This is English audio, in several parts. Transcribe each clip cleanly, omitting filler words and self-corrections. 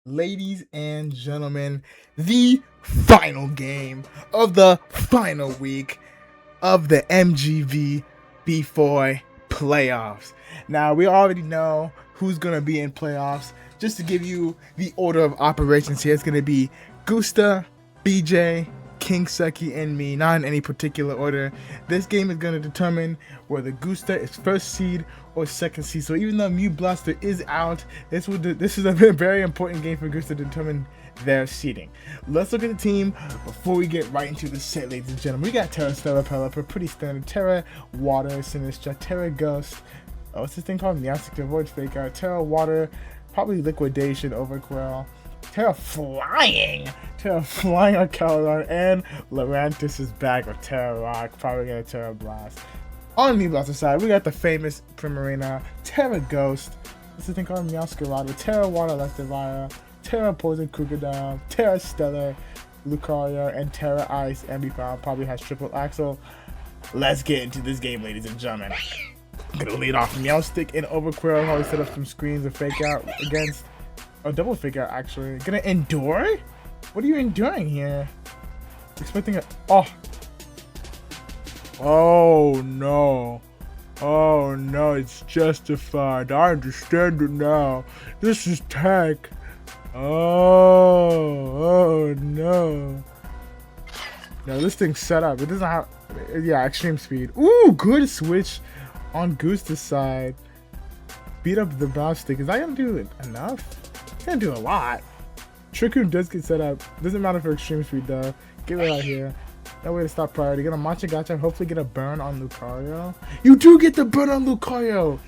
Ladies and gentlemen, the final game of the final week of the MGV B4 playoffs. Now, we already know who's going to be in playoffs. Just to give you the order of operations here, it's going to be Gusta, BJ, King Seki, and me, not in any particular order. This game is going to determine whether Gusta is first seed or second seed. So even though MewBlaster is out, this is a very important game for Gusta to determine their seeding. Let's look at the team before we get right into the set, ladies and gentlemen. We got Terra, Stella, Pelipper, pretty standard. Terra, Water, Sinistra, Terra, Ghost. What's this thing called? Meowstic to avoid fake out. Terra, Water, probably Liquidation, Overquell. Terra flying on Caledon, and Lurantis is back with Terra Rock, probably gonna Terra Blast. On the MewBlaster side, we got the famous Primarina, Terra Ghost, what's the thing called? Meowscarada, Terra Water Electivire, Terra Poison Crocodile, Terra Stellar, Lucario, and Terra Ice. Ambipom probably has triple axle. Let's get into this game, ladies and gentlemen. I'm gonna lead off Meowstic and Overquell, probably set up some screens and fake out against. Oh, double fake out actually. Gonna endure? What are you enduring here? Expecting a. Oh no. Oh no, it's justified. I understand it now. This is tech. Oh no. No, this thing's set up. It doesn't have. Yeah, extreme speed. Ooh, good switch on Gusta's side. Beat up the bounce stick. Is that gonna do enough? It's gonna do a lot. Trick Room does get set up. Doesn't matter for extreme speed though. Get right out here. No way to stop priority. Get a Mancha Gacha. Hopefully get a burn on Lucario. You do get the burn on Lucario.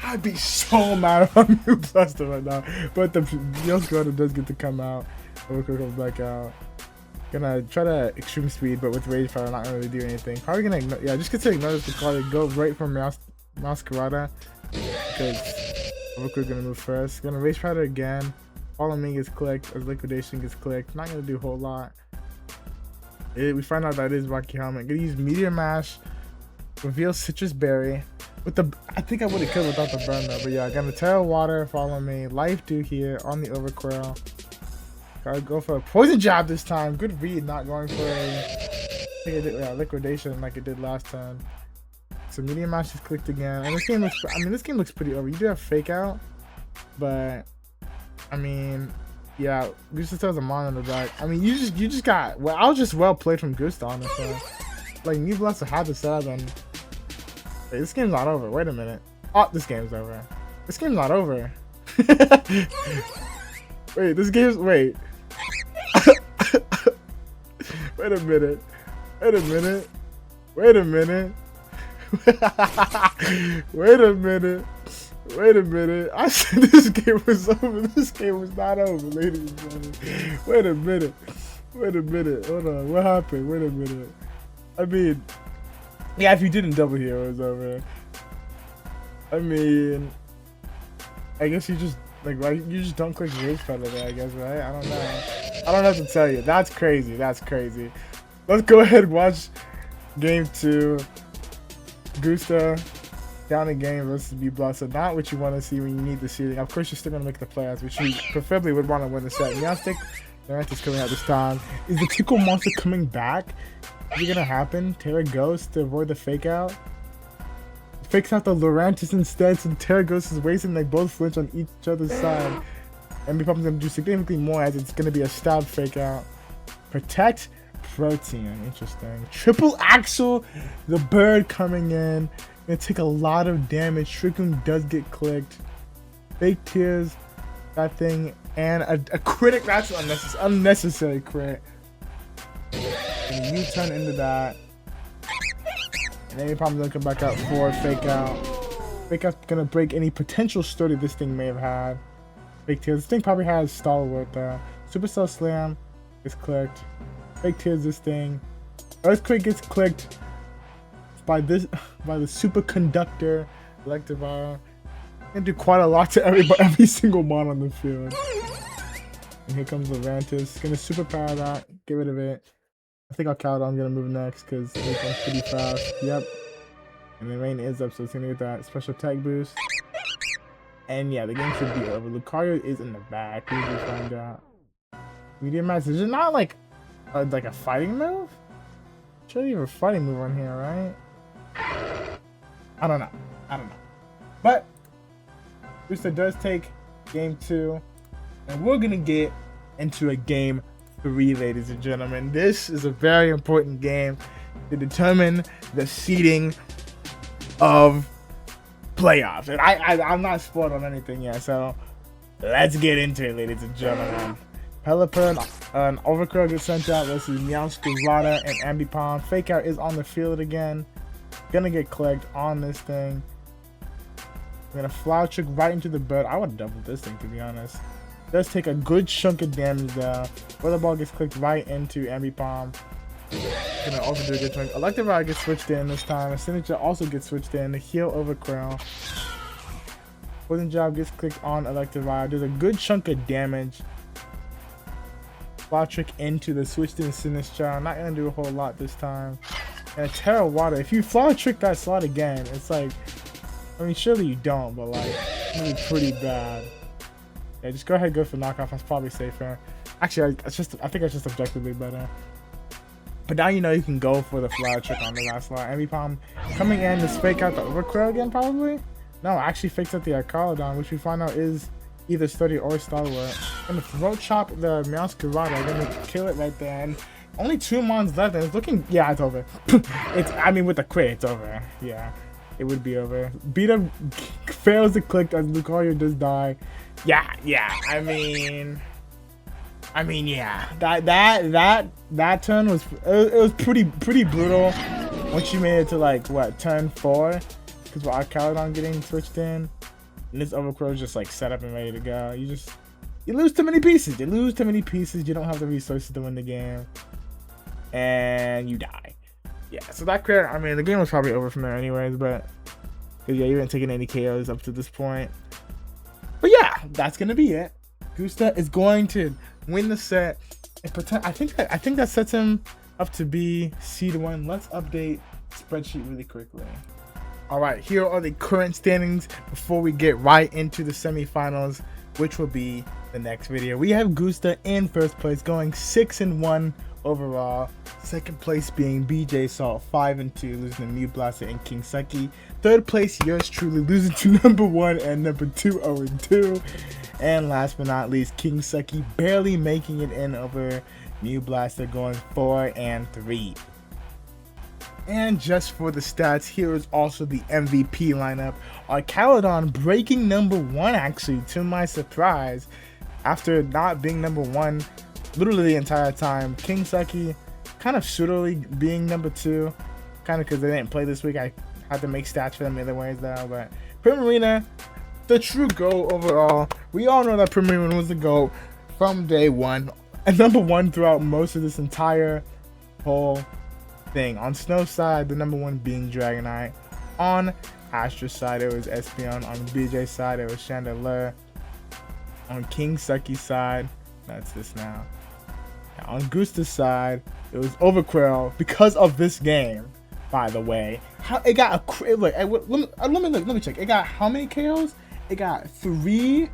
I'd be so mad if I'm MewBlaster right now. But the Meowscarada does get to come out. Overcooked comes back out. Gonna try to extreme speed, but with Rage Fire, not gonna really do anything. Probably gonna ignore, yeah, just gonna ignore this Lucario. Go right from Meowscarada because Overcooked gonna move first. Gonna Rage Fire again. Follow Me gets clicked as Liquidation gets clicked. Not gonna do a whole lot. We find out that it is Rocky Helmet. Gonna use Meteor Mash. Reveal Citrus Berry. With the, I think I would have killed without the burn though. But yeah, gonna Terra Water. Follow Me. Life Dew here on the Overquell. Gotta go for a Poison Jab this time. Good read, not going for a. I think it did, Liquidation like it did last time. So Meteor Mash is clicked again. And this game looks. I mean, this game looks pretty over. You do have Fake Out, but. I mean, yeah, Gusta still has a Mon in the back. I mean, you just got. Well, I was just well played from Gusta, honestly. Like, MewBlaster had the sub, and wait, this game's not over. Wait a minute. Oh, this game's over. This game's not over. Wait, this game's. Wait. Wait a minute. Wait a minute. Wait a minute. Wait a minute. Wait a minute. I said this game was over. This game was not over, ladies and gentlemen. Wait a minute. Wait a minute. Hold on. What happened? Wait a minute. I mean, yeah, if you didn't double here, it was over. I mean, I guess you just, like, right? You just don't click Rage Pedal there, I guess, right? I don't know. I don't have to tell you. That's crazy. That's crazy. Let's go ahead and watch game 2. Gusta. Down the game versus MewBlaster. Not what you want to see when you need the seeding. Of course, you're still going to make the playoffs, which you preferably would want to win the set. Meowstic, Lurantis coming out this time. Is the Tickle Monster coming back? Is it going to happen? Terra Ghost to avoid the fake out? Fakes out the Lurantis instead, so Terra Ghost is wasting. Like both flinch on each other's side. And MewBlaster's going to do significantly more as it's going to be a stab fake out. Protect Protein. Interesting. Triple Axle. The bird coming in. Gonna take a lot of damage. Trick Room does get clicked. Fake Tears, that thing, and a critic. That's unnecessary crit. And you turn into that. And any problem gonna come back out for Fake Out. Fake Out's gonna break any potential sturdy this thing may have had. Fake Tears. This thing probably has Stalwart though. Supercell Slam gets clicked. Fake Tears. This thing. Earthquake gets clicked. By the superconductor Electivire. Gonna do quite a lot to every single mon on the field. And here comes Lurantis. Gonna superpower that, get rid of it. I think I'm gonna move next because it comes pretty fast. Yep. And the rain is up, so it's gonna get that special attack boost. And yeah, the game should be over. Lucario is in the back. We will find out. Medium Max. Is it not like a fighting move? Should you have a fighting move on here, right? I don't know. But Gusta does take game 2, and we're gonna get into a game 3, ladies and gentlemen. This is a very important game to determine the seeding of playoffs, and I'm not spoiled on anything yet, so let's get into it, ladies and gentlemen. Pelipper and Overcrow gets sent out versus Meowscarada and Ambipom. Fake Out is on the field again. Gonna get clicked on this thing. We're gonna Flower Trick right into the bird. I would double this thing, to be honest. Does take a good chunk of damage there. Weather Ball gets clicked right into Ambipom. Gonna also do a good chunk. Electivire gets switched in this time. A Signature also gets switched in to heal Overcrow. Poison Jab gets clicked on Electivire. There's a good chunk of damage. Flower Trick into the switched in Sinistcha. Not gonna do a whole lot this time. And a Terra Water. If you Flower Trick that slot again, it's like, I mean, surely you don't, but like, it's gonna be pretty bad. Yeah, just go ahead and go for knockoff. That's probably safer. Actually, I think it's just objectively better. But now you know you can go for the Flower Trick on the last slot. Ambipom coming in to fake out the Overcrow again, probably? No, actually fakes out the Arcaladon, which we find out is either Sturdy or Stalwart. Gonna Throat Chop the Meowscarada, gonna kill it right there. And only 2 mons left, and it's looking, yeah, it's over. I mean, with the crit, it's over. Yeah, it would be over. Beater fails to click as Lucario does die. Yeah, I mean, yeah, that turn was, it was pretty brutal once you made it to like what, turn 4, because with Arcaladon getting switched in, and this Overcrow is just like set up and ready to go. You lose too many pieces. You don't have the resources to win the game, and you die. Yeah, so that crit, I mean, the game was probably over from there anyways, but yeah, you haven't taken any KOs up to this point. But yeah, that's gonna be it. Gusta is going to win the set, and I think that sets him up to be seed 1. Let's update spreadsheet really quickly. All right, here are the current standings before we get right into the semifinals, which will be the next video. We have Gusta in first place, going 6-1 overall. Second place being BJ Salt, 5-2, losing to MewBlaster and King Sucky. Third place, yours truly, losing to number 1 and number 2, 0-2. And last but not least, King Sucky barely making it in over MewBlaster, going 4-3. And just for the stats, here is also the MVP lineup. Arcaladon breaking number 1, actually, to my surprise, after not being number 1 literally the entire time. King Sucky kind of pseudo being number 2, kind of because they didn't play this week. I had to make stats for them other ways though. But Primarina, the true GOAT overall. We all know that Primarina was the GOAT from day 1, and number 1 throughout most of this entire whole thing. On Snow's side, the number 1 being Dragonite. On Astra's side, it was Espeon. On BJ's side, it was Chandelure. On King Sucky's side, that's this now. On Gusta's side, it was Overcrow because of this game. By the way, how it got a look. Let me check. It got how many KOs? It got 3. It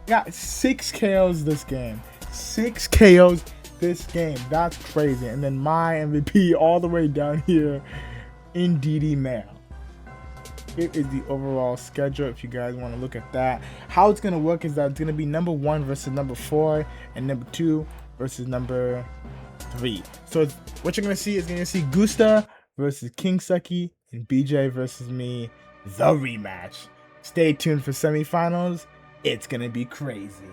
got 6 KOs this game. 6 KOs this game. That's crazy. And then my MVP all the way down here in DD Mail. Here is the overall schedule if you guys want to look at that. How it's going to work is that it's going to be number 1 versus number 4 and number 2 versus number 3. So what you're going to see is see Gusta versus King Sucky and BJ versus me, the rematch. Stay tuned for semifinals. It's going to be crazy.